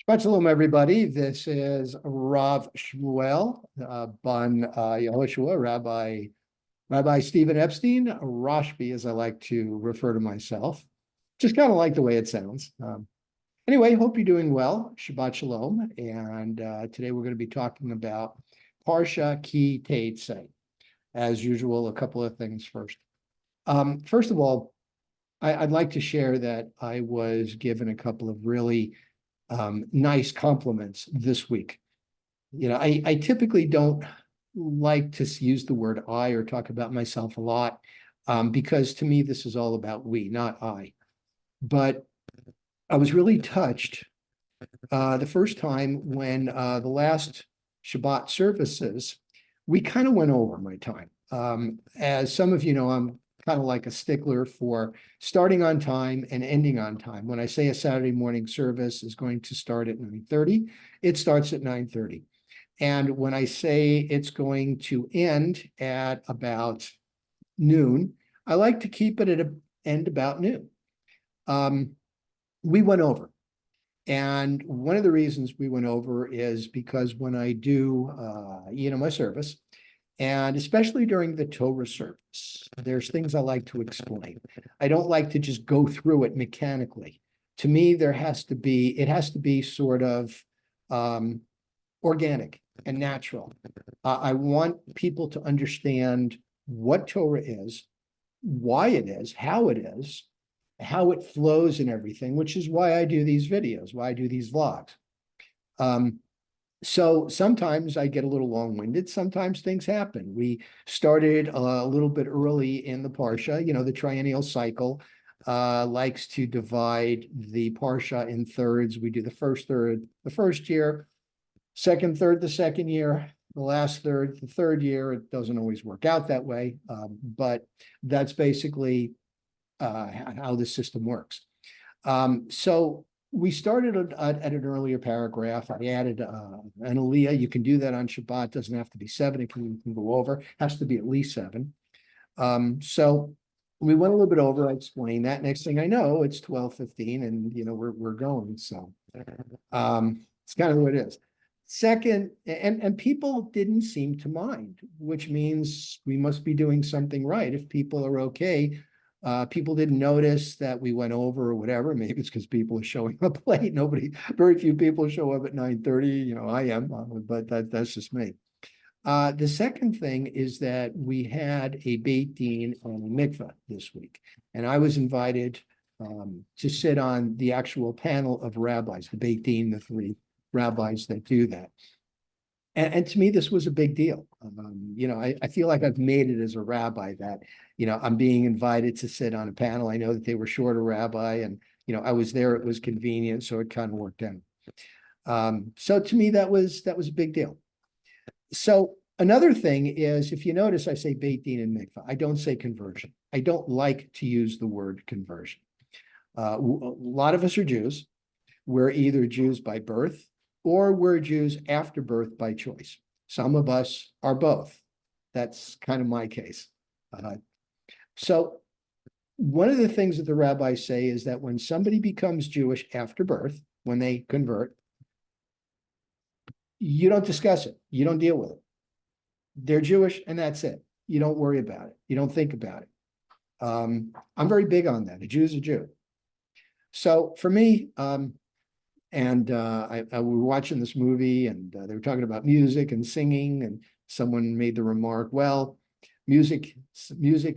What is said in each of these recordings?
Shabbat shalom, everybody. This is Rav Shmuel Ban Yehoshua, Rabbi Stephen Epstein, Rashbi, as I like to refer to myself. Just kind of like the way it sounds. Anyway, hope you're doing well. Shabbat shalom. And today we're going to be talking about Parashat Ki Teitzei. As usual, a couple of things first. First of all, I'd like to share that I was given a couple of really nice compliments this week. I typically don't like to use the word I or talk about myself a lot because to me, this is all about we, not I. But I was really touched the first time when the last Shabbat services, we kind of went over my time. As some of you know, I'm kind of like a stickler for starting on time and ending on time. When I say a Saturday morning service is going to start at 9:30, it starts at 9:30. And when I say it's going to end at about noon, I like to keep it at an end about noon. We went over. And one of the reasons we went over is because when I do, my service, and especially during the Torah service, there's things I like to explain. I don't like to just go through it mechanically. To me, it has to be sort of organic and natural. I want people to understand what Torah is, why it is, how it flows and everything, which is why I do these videos, why I do these vlogs. So sometimes I get a little long-winded. Sometimes things happen. We started a little bit early in the Parsha. The triennial cycle likes to divide the Parsha in thirds. We do the first third the first year, second third the second year, the last third the third year. It doesn't always work out that way, but that's basically how the system works. So we started at an earlier paragraph. I added an aliyah. You can do that on Shabbat. Doesn't have to be 7. It can go over. Has to be at least 7. So we went a little bit over. I explained that. Next thing I know, it's 12:15, and we're going. So it's kind of what it is. Second, and people didn't seem to mind, which means we must be doing something right. If people are okay. People didn't notice that we went over or whatever. Maybe it's because people are showing up late. Very few people show up at 9:30. I am, but that's just me. The second thing is that we had a Beit Din and a mikveh this week, and I was invited to sit on the actual panel of rabbis, the Beit Din, the 3 rabbis that do that. And to me, this was a big deal. I feel like I've made it as a rabbi that, I'm being invited to sit on a panel. I know that they were short a rabbi and, I was there. It was convenient. So it kind of worked out. So to me, that was a big deal. So another thing is, if you notice, I say Beit Din and mikveh. I don't say conversion. I don't like to use the word conversion. A lot of us are Jews. We're either Jews by birth or we're Jews after birth by choice. Some of us are both. That's kind of my case. So one of the things that the rabbis say is that when somebody becomes Jewish after birth, when they convert, you don't discuss it. You don't deal with it. They're Jewish and that's it. You don't worry about it. You don't think about it. I'm very big on that. A Jew is a Jew. So for me, and I we were watching this movie and they were talking about music and singing, and someone made the remark, well, music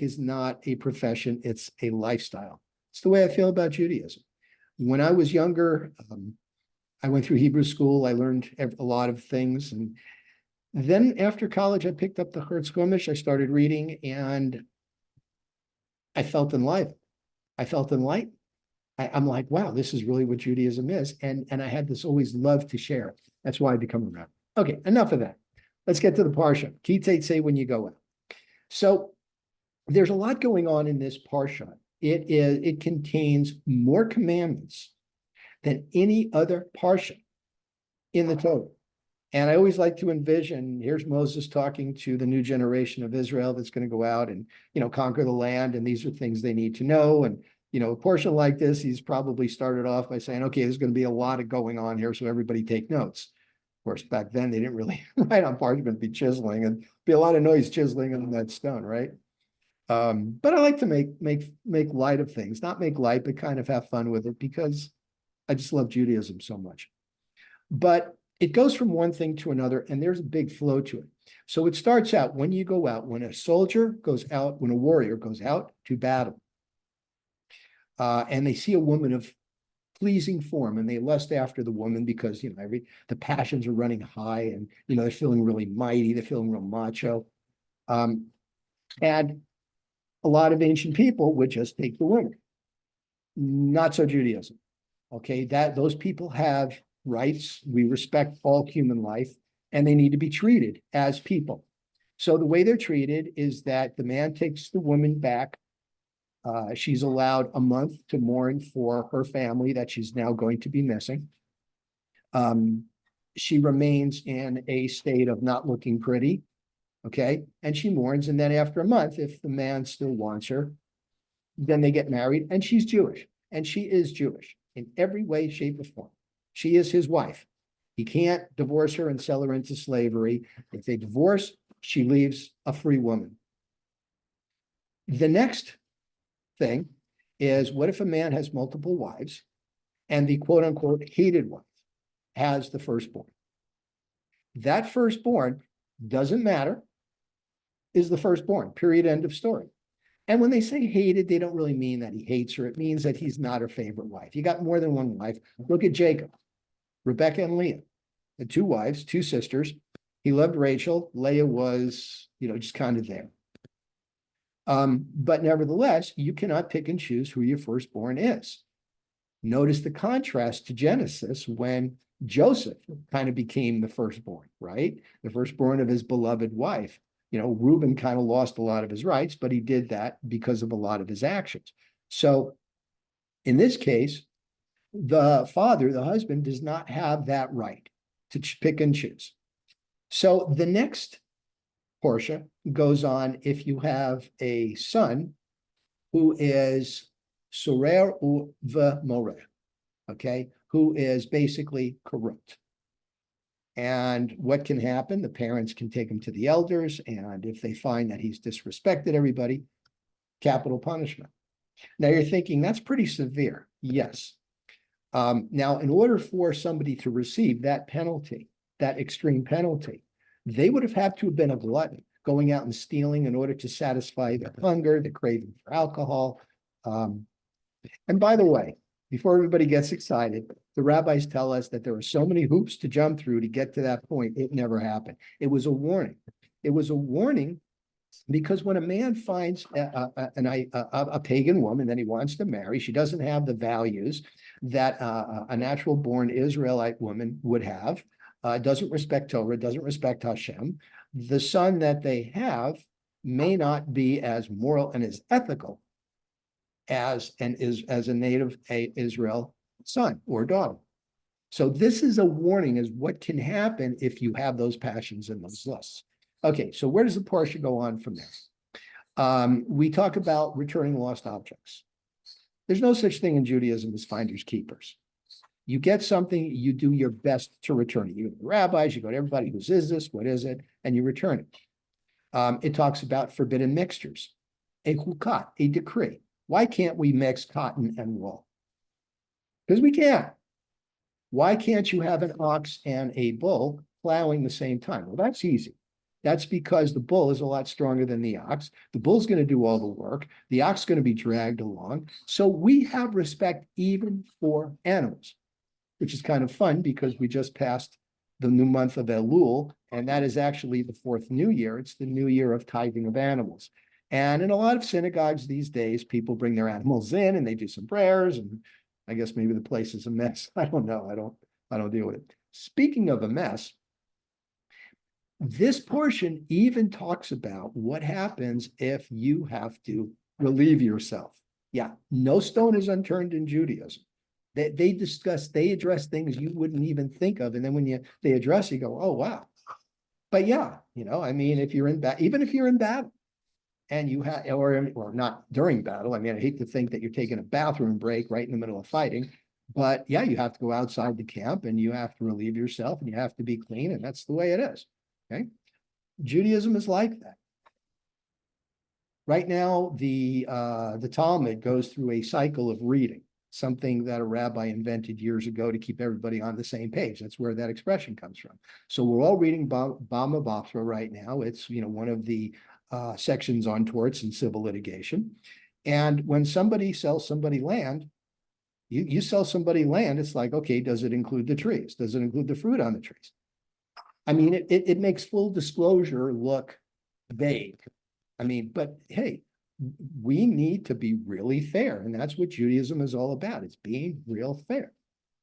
is not a profession, it's a lifestyle. It's the way I feel about Judaism. When I was younger, I went through Hebrew school. I learned a lot of things. And then after college, I picked up the Hertz Chumash. I started reading and I felt enlightened. I'm like, wow, this is really what Judaism is. And I had this always love to share. That's why I become a rabbi. Okay, enough of that. Let's get to the Parsha. Ki Teitzei when you go out. So there's a lot going on in this Parsha. It contains more commandments than any other Parsha in the Torah. And I always like to envision, here's Moses talking to the new generation of Israel that's going to go out and, conquer the land. And these are things they need to know. And, a portion like this, he's probably started off by saying, okay, there's going to be a lot of going on here, so everybody take notes. Of course, back then they didn't really write on parchment, be chiseling, and be a lot of noise chiseling on that stone, right? But I like to make light of things, not make light, but kind of have fun with it, because I just love Judaism so much. But it goes from one thing to another, and there's a big flow to it. So it starts out when you go out, when a soldier goes out, when a warrior goes out to battle, and they see a woman of pleasing form, and they lust after the woman because the passions are running high, and they're feeling really mighty, they're feeling real macho. And a lot of ancient people would just take the women. Not so Judaism. Okay, those people have rights. We respect all human life, and they need to be treated as people. So the way they're treated is that the man takes the woman back. She's allowed a month to mourn for her family that she's now going to be missing. She remains in a state of not looking pretty, okay? And she mourns, and then after a month, if the man still wants her, then they get married, and she's Jewish, and she is Jewish in every way, shape, or form. She is his wife. He can't divorce her and sell her into slavery. If they divorce, she leaves a free woman. The next thing is, what if a man has multiple wives and the quote unquote hated wife has the firstborn? That firstborn, doesn't matter, is the firstborn, period, end of story. And when they say hated, they don't really mean that he hates her. It means that he's not her favorite wife. You got more than one wife. Look at Jacob, Rebecca and Leah, the two wives, two sisters. He loved Rachel. Leah was, just kind of there. But nevertheless, you cannot pick and choose who your firstborn is. Notice the contrast to Genesis when Joseph kind of became the firstborn, right? The firstborn of his beloved wife. Reuben kind of lost a lot of his rights, but he did that because of a lot of his actions. So in this case, the father, the husband, does not have that right to pick and choose. So the next portion goes on if you have a son who is sorer u v'moreh, okay, who is basically corrupt. And what can happen? The parents can take him to the elders, and if they find that he's disrespected everybody, capital punishment. Now you're thinking, that's pretty severe. Yes. Now, in order for somebody to receive that penalty, that extreme penalty, they would have had to have been a glutton, going out and stealing in order to satisfy their hunger, the craving for alcohol. And by the way, before everybody gets excited, the rabbis tell us that there are so many hoops to jump through to get to that point. It never happened. It was a warning. It was a warning because when a man finds a pagan woman that he wants to marry, she doesn't have the values that a natural born Israelite woman would have, doesn't respect Torah, doesn't respect Hashem. The son that they have may not be as moral and as ethical as a native Israel son or daughter. So this is a warning as what can happen if you have those passions and those lusts. Okay, so where does the Parsha go on from there? We talk about returning lost objects. There's no such thing in Judaism as finders keepers. You get something, you do your best to return it. You go to the rabbis, you go to everybody, whose is this, what is it, and you return it. It talks about forbidden mixtures, a hukat, a decree. Why can't we mix cotton and wool? Because we can't. Why can't you have an ox and a bull plowing the same time? Well, that's easy. That's because the bull is a lot stronger than the ox. The bull's going to do all the work. The ox is going to be dragged along. So we have respect even for animals, which is kind of fun because we just passed the new month of Elul, and that is actually the fourth new year. It's the new year of tithing of animals. And in a lot of synagogues these days, people bring their animals in and they do some prayers, and I guess maybe the place is a mess. I don't know. I don't deal with it. Speaking of a mess, this portion even talks about what happens if you have to relieve yourself. Yeah, no stone is unturned in Judaism. They address things you wouldn't even think of. And then when they address, you go, oh, wow. But yeah, I mean, if you're in battle, even if you're in battle, and you have, or not during battle. I mean, I hate to think that you're taking a bathroom break right in the middle of fighting, but yeah, you have to go outside the camp and you have to relieve yourself and you have to be clean, and that's the way it is. Okay. Judaism is like that. Right now, the Talmud goes through a cycle of reading, something that a rabbi invented years ago to keep everybody on the same page. That's where that expression comes from. So we're all reading Bama Basra right now. It's, one of the sections on torts and civil litigation. And when somebody sells somebody land, you sell somebody land, it's like, okay, does it include the trees? Does it include the fruit on the trees? I mean, it makes full disclosure look vague. I mean, but hey, we need to be really fair, and that's what Judaism is all about. It's being real fair.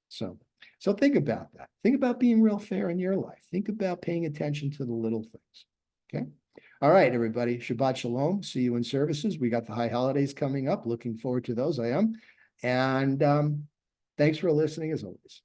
So think about that. Think about being real fair in your life. Think about paying attention to the little things. Okay. All right, everybody. Shabbat shalom. See you in services. We got the high holidays coming up. Looking forward to those. I am. And thanks for listening as always.